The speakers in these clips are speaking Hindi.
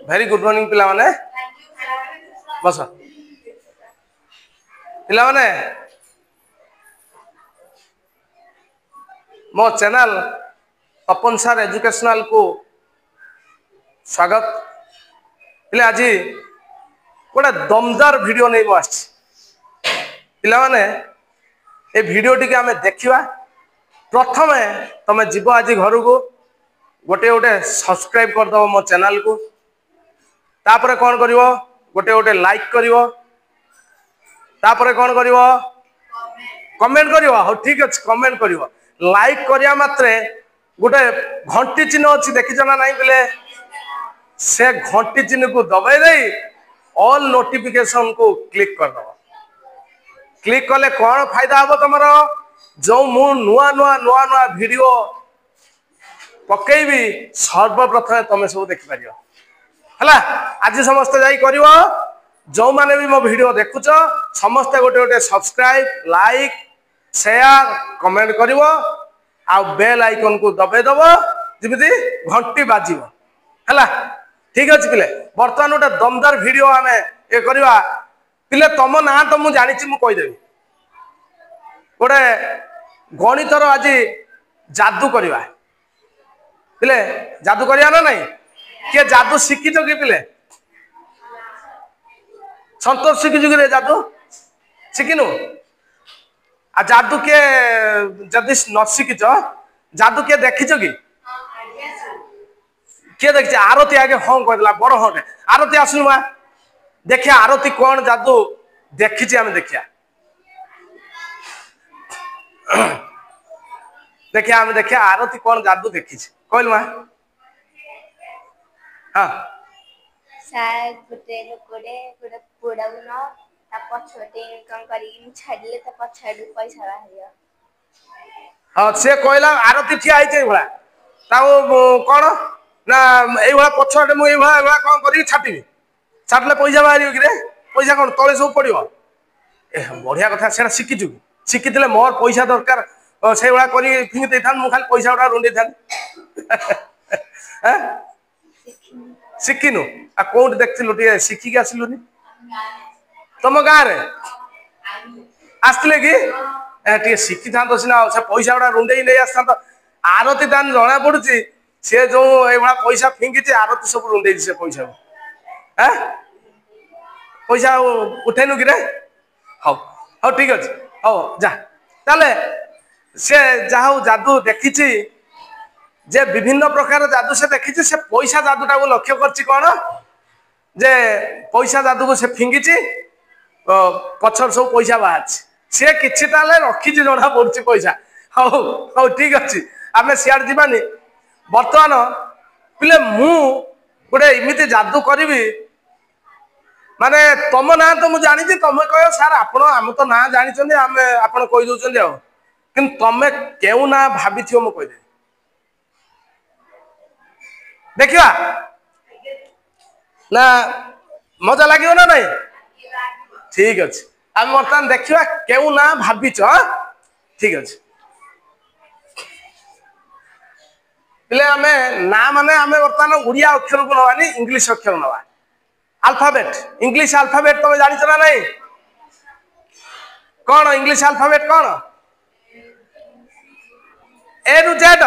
वेरी गुड मॉर्निंग पिला माने बस पिला माने मो चैनल तपन सर एजुकेशनल को स्वागत पिला आज गोटे दमदार वीडियो नहीं मो आछि पिला माने ए वीडियो टी आमे देखिबा प्रथम तमे जीव आज घर को गोटे गोटे सब्सक्राइब कर दो मो चैनल को तापर कौन करिवो गोटे गोटे लाइक करिवो तापर कौन करिवो कमेंट करिवो हो ठीक अछि कमेंट करिवो लाइक करिया मात्रे गोटे घंटी चिन्ह अछि देखि जना नाही बोले से घंटी चिन्ह को दबाई देई ऑल नोटिफिकेशन को क्लिक कर दो क्लिक कले कौन फायदा हबो तमरो जो मु नुआ नुआ नुआ नुआ वीडियो पकेबी सर्वप्रथम तमे सब देखि पारियो हला आज समस्त जाई करिवो जो माने भी मो वीडियो देखुचो समस्त गोटे गोटे सब्सक्राइब लाइक शेयर कमेंट करिवो आ बेल आइकन को दबे दबो जिमिति घंटी बाजिवो हला ठीक अछि पिले वर्तमान गोटे दमदार वीडियो आमे ए करबा पिले तम ना तो मु जानि छि मु कहि देबी गोटे गणितर आज जादू करवा पिले जादू करिया ना नहीं के जादू शिखी कि पिले संतोष शिखी रे जादू शिखिनु आ जादू के जदि न शिखिच जादू के देखिच कि किए देखिए आरती आगे हाँ कहला बड़ हाँ आरती आसनु मा देखिया आरती कौन जादू देखी आम देखिया देखिया आम देखिया आरती कौन जादू देखी कहल मा हाँ सार गोटे लोकड़े गोटे पुड़ाउन ता पछटे इनकम करी छाडले ता पछाडू पैसा बाहरियो हाँ से कहला आरती ठिया आइचे भला ता कौन ना एई भला पछटे मु एई भला कौन करी छाटिबी छाटले पैसा बाहरियो कि रे पैसा कौन तले सब पड़ियो ए बढ़िया कथा सेना शिखिचु शिखितले मोर पैसा दरकार से भला करी फिंग देथान मु खाली पैसा उडा रुंडी थान हैं शिखिनु आ कोड देखथिलु टे शिखि के आसिलुनी तम गाँ रे आस्तिले कि ए टे शिखि थान तो सिना से पैसा उडा रुंडे नै आस्ता तो आरती दान जणा पडुची से जो ए भला पैसा फिंगिची आरती सब रुंडे से पैसा हैं पैसा उठेनु कि रे हाउ हाउ ठीक अछि हाउ जा ताले से जाहु जादू देखिची जे विभिन्न प्रकार जादू से देखिची से पैसा जादूटा को लक्ष्य करछि कोन जे पैसा जादू को से फिंगिची पछर सब पैसा बाहरछि से किछि ताले रखिछि जणा पड़छि पैसा हाउ हाउ ठीक अछि आमे सियार दिबानी वर्तमान पिले मु गोटे इमिति जादू करिवि माने तम ना तो मुझे जानी तुम कह सार आपण आम तो ना जानी आम आप कही दौरान कि तुम क्यों ना भाभी मु कहीदे देखा ना मजा लगे ना नहीं ठीक अच्छे आम बर्तमान देखा क्यों ना भाभी ठीक अच्छे पिले आम ना माने आम बर्तमान ओडिया अक्षर को नवानी इंग्लिश अक्षर नवा अल्फाबेट इंग्लिश अल्फाबेट तुम जानी ना नहीं कौन इंग्लिश अल्फाबेट कौन ए रु Z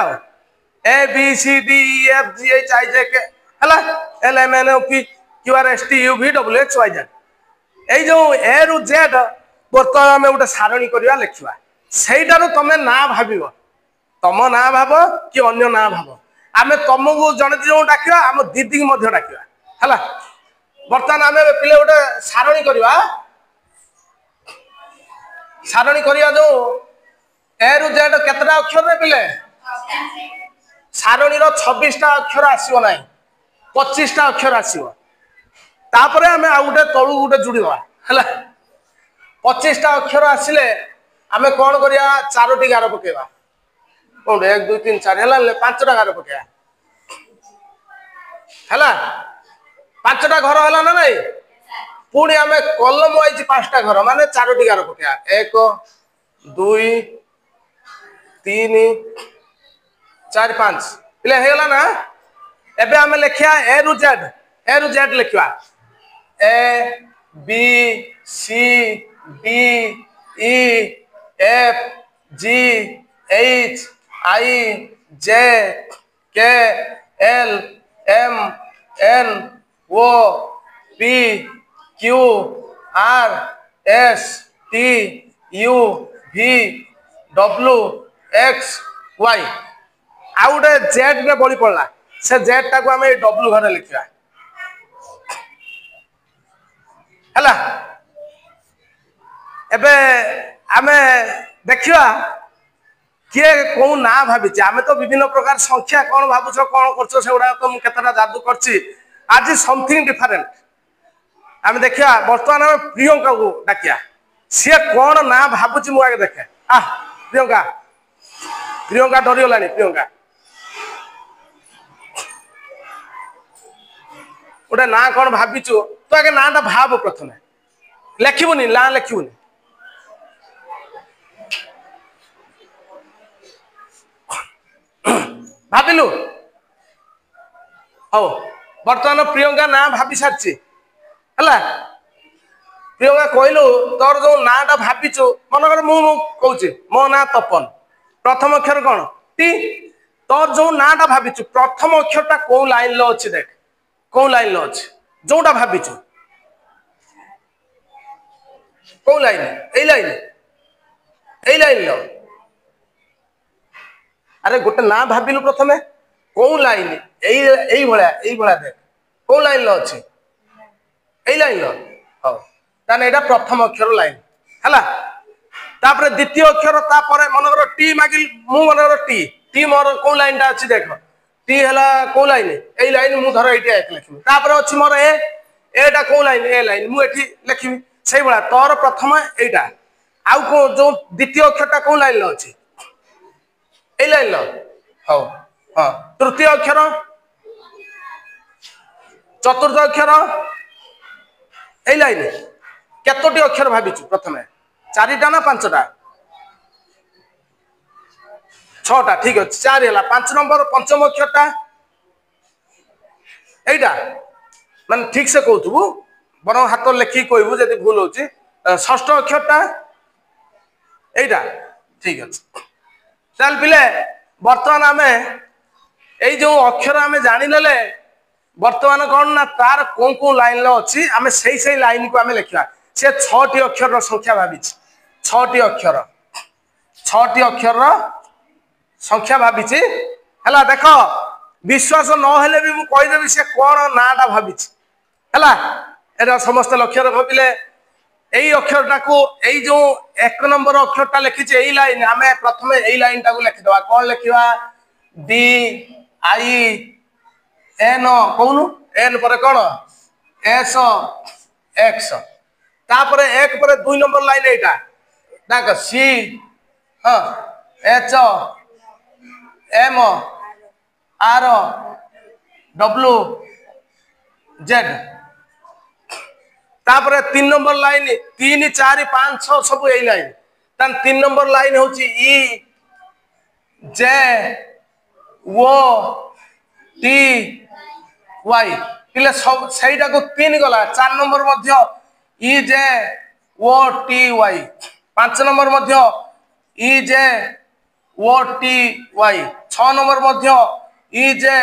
A B C D F G H I J K हला L M N O P Q R S T U V W X Y Z A जो ए रु जेड बर्तमान आम गोटे सारणी करवा लिखा सहीटार तुम ना भाव तुम ना भाव कि अन्य ना भाव आम तुमको जड़े जो डाक आम दीदी की डाक है बर्तमान आम पिले गोटे सारणी करवा सारणी करिया जो ए रु जेड केतटा अक्षर रे पिले सारणी रो 26टा अक्षर आसीबो नाही 25टा अक्षर आसीबो तापरे आमे आ गोटे तळु गोटे जुड़ीवा हला 25टा अक्षर आसिले आमे कोन करिया चारोटी गार पकेवा कोन 1 2 3 4 हला 5टा गार पकेवा हला 5टा घर हला ना नहीं पुणी आमे कलम वाइज 5टा घर माने चारोटी गार पकेवा 1 2 3 4 5 पिले हेला ना एबे आमे लिखिया ए रु जेड लिखिया A B C D E F G H I J K L M N O P Q R S T U V W X Y आउ गोटे जेड रे बड़ी पड़ला से जेड टाको आम डब्ल्यू घरे लिखा है एबे आमे देखिया किए कौ ना भावी आम तो विभिन्न प्रकार संख्या कौन भावुच कौन कर तो मुझे जादू कर आज समथिंग डिफरेंट आम देखिया बर्तमान आम प्रियंका को डाकिया सी कौन ना भावुची मुझे देखे प्रियंका प्रियंका डरीगला प्रियंका गोटे ना कौन भाविचु तो आगे नाटा भाव प्रथम लिखबुनि ना लिखबुनि भाविलु हो बर्तमान प्रियंका ना भावी सारी है प्रियंका कहलु तोर जो नाटा भाविचु मनकर मुझे मो ना तपन प्रथम अक्षर कौन टी तोर जो नाटा भाविचु प्रथम अक्षरटा कौ लाइन लो अच्छी देख कौ लाइन लो अच्छी जोटा भाविचु कौ लाइन ए लाइन लो अरे गोटे ना भाविलु प्रथमे कौ लाइन यही भाया देख कौ लाइन लो अच्छी ए लाइन लो हाँ ताने एटा प्रथम अक्षर लाइन है तापर द्वितीय अक्षर तापर मनकर टी मागिल मु मनकर टी मोर कौ लाइन टा अच्छी देख टी है कौ लाइन ए लाइन मु धर ये लिखी तापर अच्छी मोर एटा कौ लाइन ए लाइन मुझे लिखी से भाया तोर प्रथम एटा आउ को जो द्वितीय अक्षरटा कौ लाइन अच्छी ए लाइन हाँ हाँ तृतीय अक्षर चतुर्थ अक्षर ए लाइन केतोटी अक्षर भाविचु प्रथम चारिटा ना पांचटा छटा ठीक अच्छे चार है 5 नंबर पंचम अक्षरटा एटा मान ठीक से कहतु बर हाथ लेखिक कहबू जब भूल हो षष्ठ अक्षरटा एटा ठीक अच्छे चल पिले बर्तमान आम यही जो अक्षर आम जाने बर्तमान कौन ना तार कौ कौ लाइन अच्छी आम से लाइन को आम लिखा से 6टी अक्षर संख्या भावी 6टी अक्षर संख्या भावी है देख विश्वास नहेले भी मुझे कहीदेवी से कौन नाटा भावी है समस्त लक्ष्य रख पिले यही अक्षरटा को यही जो 1 नंबर अक्षरटा लिखी यही लाइन आम प्रथम यही लाइन टाक लिखिदे कौन लिखा डी आई एन कौन एन पर कौन एस एक्स तापर 1 पर 2 नंबर लाइन यहाँ C H M R W Z तापर 3 नंबर लाइन 3 4 5 6 सब यही लाइन 3 नंबर लाइन हूँ ई जे ओ टी वाई पिले सब सहीटा को 3 गला 4 नंबर मध्य ई जे ओ टी वाई 5 नंबर मध्य ई जे ओ टी वाई 6 नंबर मध्य ई जे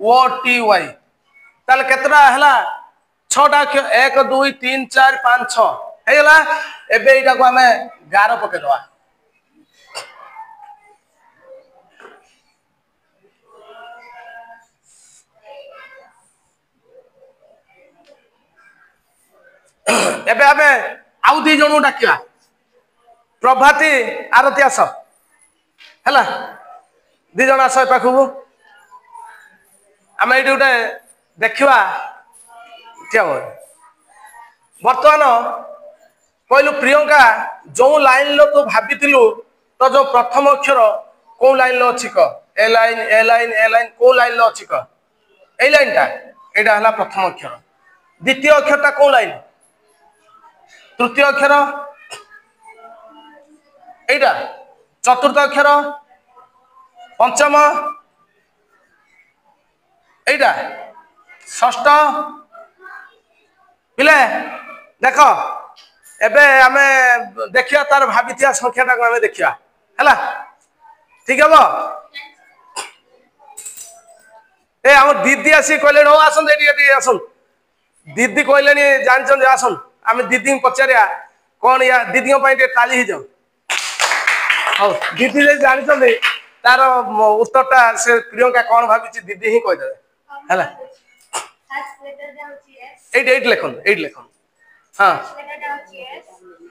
ओ टी वाई ताले केतरा हला 6टा 1 2 3 4 5 6 हेला एबे एटा को हमें 11 पके दवा एबे हमें आउ 2 जणो डाकिया प्रभाती आरती आस है 2 जण आस पाखु आम ये गोटे देखा क्या बर्तमान कहलु प्रियंका जो लाइन लो तू भाभी तो जो प्रथम अक्षर कौ लाइन लो अच्छी कह ए लाइन ए लाइन ए लाइन कौ लाइन लो अच्छी कह ए लाइन टा एटा हला प्रथम अक्षर द्वितीय अक्षरटा कौ लाइन तृतीय अक्षर एटा चतुर्थ अक्षर पंचम এইটা ষষ্ঠ পিলে দেখ এবে আমি দেখিয়া তার ভাবিথিয়া সংখ্যাটা আমি দেখিয়া হেলা ঠিক হব এ আমার দিদি আসি কইলে ও আসুন এটি আসুন দিদি কইলে জানিছেন যে আসুন আমি দিদি পচারিয়া কোন ইয়া দিদি পাই টিকে তালি হয়ে যাও হଉ দিদি যে জানিছেন তার উত্তরটা সে প্রিয়ঙ্কা কোন ভাবিছি দিদি হি কইদেবে হেলা এইট এইট লেখন এইট লেখন হ্যাঁ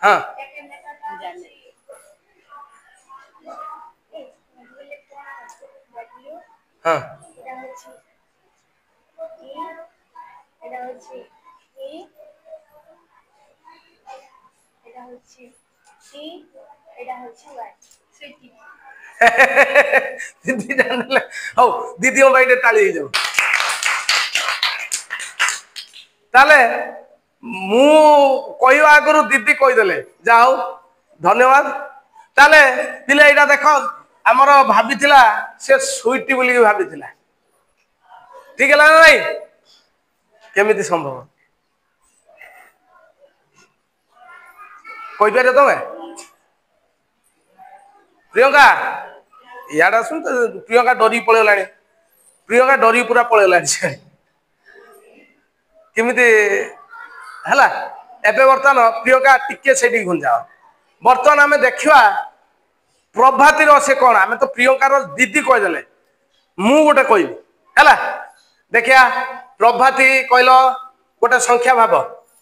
হ্যাঁ হ্যাঁ দিদি জানলে হଉ দিদিଙ୍କ ପାଇଁ ଟିକେ ତାଳି ହେଇଯାଉ ତାହେଲେ ମୁଁ କହିବା ଆଗରୁ ଦିଦି କହିଦେଲେ ଯାହା ହଉ ଧନ୍ୟବାଦ ତାହେଲେ ପିଲେ ଏଇଟା ଦେଖ ଆମର ଭାବିଥିଲା ସେ ସୁଇଟି ବୋଲିକି ଭାବିଥିଲା ଠିକ ହେଲା ନା ନାଇଁ କେମିତି ସମ୍ଭବ କହିପାରିବ ତମେ ପ୍ରିୟଙ୍କା ଇଆଡେ ଆସୁନ ପ୍ରିୟଙ୍କା ଡରିକି ପଳେଇଗଲାଣି ପ୍ରିୟଙ୍କା ଡରିକି ପୁରା ପଳେଇଗଲାଣି ସେ କେମିତି ହେଲା ଏବେ ବର୍ତ୍ତମାନ ପ୍ରିୟଙ୍କା ଟିକେ ସେଇଠିକି ଘୁଞ୍ଜାଅ ବର୍ତ୍ତମାନ ଆମେ ଦେଖିବା ପ୍ରଭାତୀର ସେ କଣ ଆମେ ତ ପ୍ରିୟଙ୍କାର ଦିଦି କହିଦେଲେ ମୁଁ ଗୋଟେ କହିବି ହେଲା ଦେଖିଆ ପ୍ରଭାତୀ କହିଲ ଗୋଟେ ସଂଖ୍ୟା ଭାବ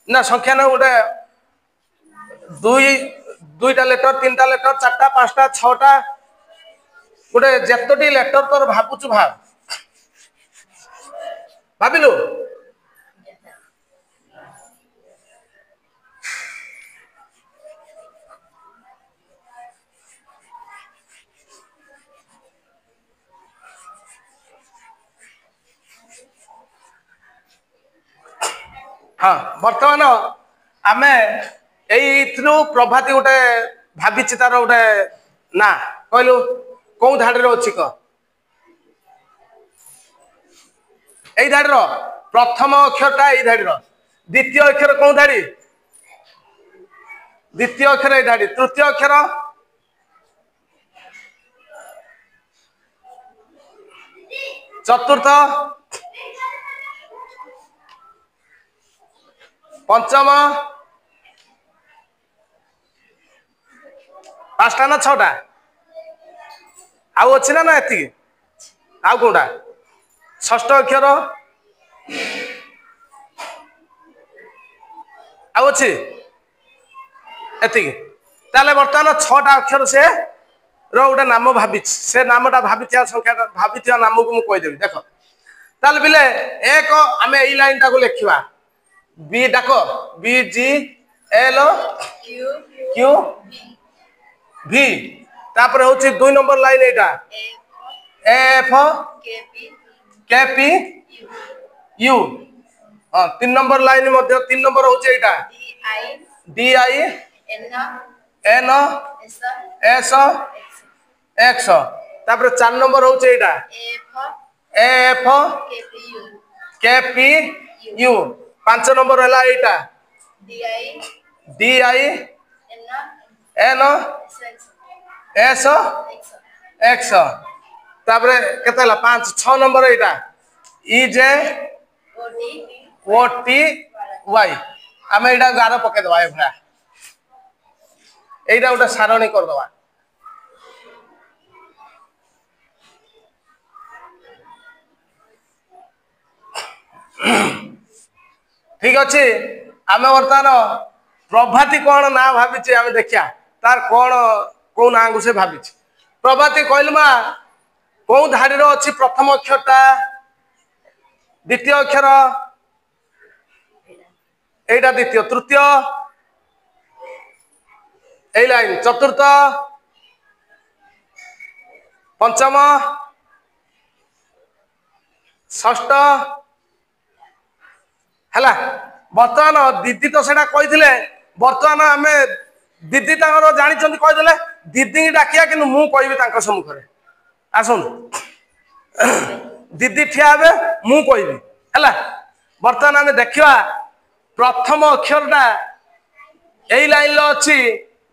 ନା ସଂଖ୍ୟା ନା ଗୋଟେ ଦୁଇଟା ଲେଟର ତିନିଟା ଲେଟର ଚାରିଟା ପାଞ୍ଚଟା ଛଅଟା ଗୋଟେ ଯେତୋଟି ଲେଟର ତୋର ଭାବୁଛୁ ଭାବ ଭାବିଲୁ हाँ बर्तमान आम यू प्रभाती गोटे भावी तार गोटे ना कहलु कौ धाड़ी अच्छी कह यही धाड़ी प्रथम अक्षरटा यही धाड़ी द्वितीय अक्षर कौ धाड़ी द्वितीय अक्षर यही धाड़ी तृतीय अक्षर चतुर्थ पंचम पांचटा ना छटा आउ अच्छी ना एति आउ कौटा षष्ठ अक्षर आउ अच्छी एति ताले बर्तमान छटा अक्षर से रोटे नाम भाभी से नामटा भाभी संख्या भाभी नाम को मुझे कहीदेवी देख ताले बिले एक आम यही लाइन टाक लिखा बी डाक बी जी एल क्यू भी तापर हूँ दुई नंबर लाइन एटा एफ के पी यू हाँ तीन नंबर लाइन मध्य तीन नंबर हूँ एटा D I N S X तापर चार नंबर हूँ एटा एफ के पी यू पांच नंबर है एटा D I N S X तापर केते पांच छ नंबर एटा ई जे ओ टी वाई आम एटा गार पकड़ दबा भरा एटा गोटे सारणी करदबा ठीक अच्छे आम बर्तमान प्रभाती कौन ना भावी आम देखिया तार कौन कौ ना को से भावी प्रभाती कहल मा कौ धाड़ी अच्छी प्रथम अक्षरटा द्वितीय अक्षर एटा द्वितीय तृतीय ए लाइन चतुर्थ पंचम षष्ठ है बर्तमान दीदी तो सेटा कही बर्तमान आम दीदी जानी कहीदे दीदी की डाकिया कि मुझे सम्मुखें आसन दीदी ठिया हे मु कहबी है बर्तमान आम देखा प्रथम अक्षरटा यही लाइन अच्छी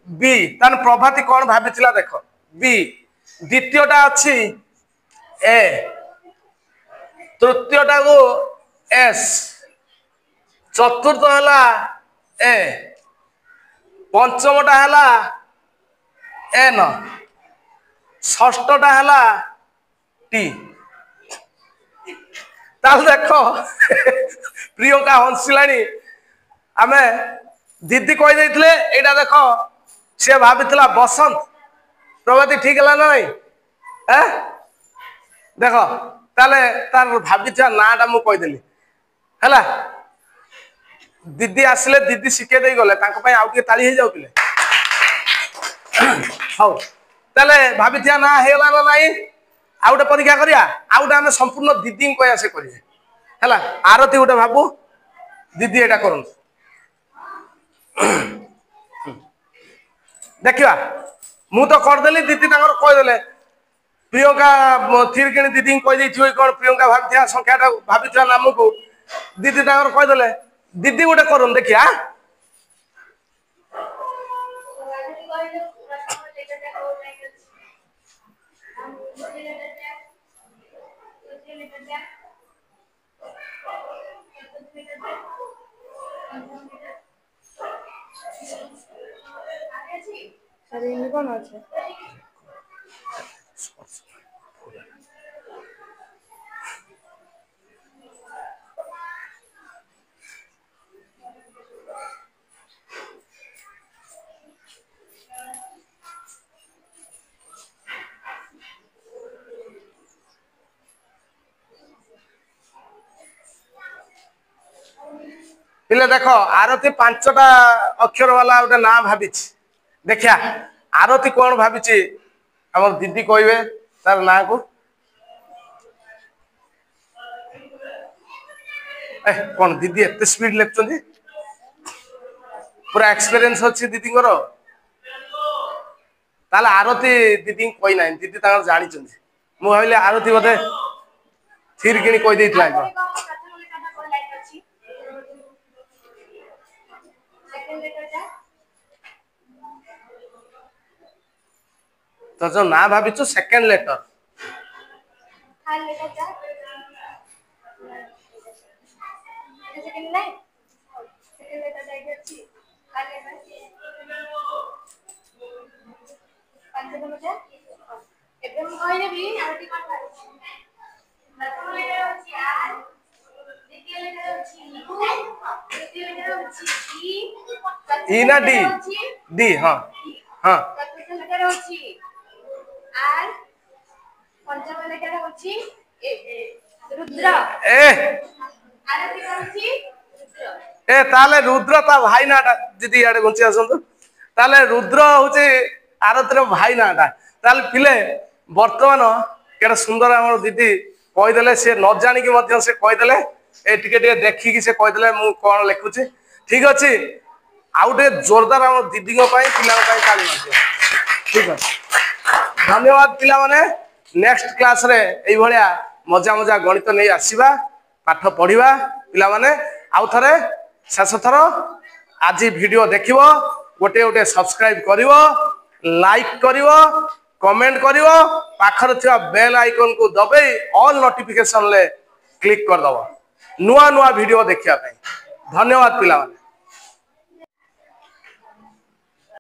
बी तान प्रभाती कौन भाभी देख बी द्वितीयटा अच्छी ए तृतीयटा को एस चतुर्थ है ए पंचमटा है एन षष्ठटा है टी ताल देख प्रियंका हंसिलानी आमे दीदी कही यहाँ देख सी भाभी बसंत प्रभाती ठीक है ना नहीं देख ताले तार भाभी नाटा मुझे कहीदेली है दीदी आसिले दीदी शिखे दे गले आउ ताली जाऊ पिले हाँ ताले भाभी ना होगा ना नहीं आउ गोटे परीक्षा करिया आउ गोटे आम संपूर्ण दीदी कह से करेंगे है आरती गोटे भाबू दीदी एटा कर देखा मु तो करदेली दीदी कहीदे प्रियंका थीर कि दीदी कहीदे कौन प्रियंका भाभी संख्या भाभी नाम को दीदी कहीदे दीदी गोटे कर देखिया कौन अच्छे पिले देख आरती 5टा अक्षर वाला गोटे ना भाभी देखिया आरती कौन भाभी आम दीदी कहे तार ना को कौन दीदी एत स्पीड लिखुं पूरा एक्सपीरियंस अच्छी दीदी ताले आरती दीदी कही ना दीदी जानी मुझे भाविली आरती बोधे थीर कि कहीदे तो जो ना भाभी सेकेंड लेटर ई ना डी डी हाँ हाँ रुद्र ए ताले रुद्र ता भाई नाटा दीदी याडे घुंची आसंतु ताले रुद्र होचे आरतीर भाई नाटा ताले पिले वर्तमान केटा सुंदर हमर दीदी कहीदेले से न जानिकी मध्य से कहीदेले ए टिके देखिकी से कहीदेले मु कोन लिखुची ठीक अछि आउटे जोरदार हमर दीदी को पाई पिला पाई ताली मारते ठीक है धन्यवाद पिला माने नेक्स्ट क्लास रे एई भलिया मजा मजा गणित नहीं आसीबा पाठ पढ़िबा पिला माने आउ थरे शेष थर आज वीडियो देखिबो गोटे गोटे सब्सक्राइब करिवो लाइक करिवो कमेंट करिवो पाखर थिया बेल आइकन को दबे ऑल नोटिफिकेशन ले क्लिक कर दबो नुआ नुआ वीडियो देखिया पई धन्यवाद पिला माने।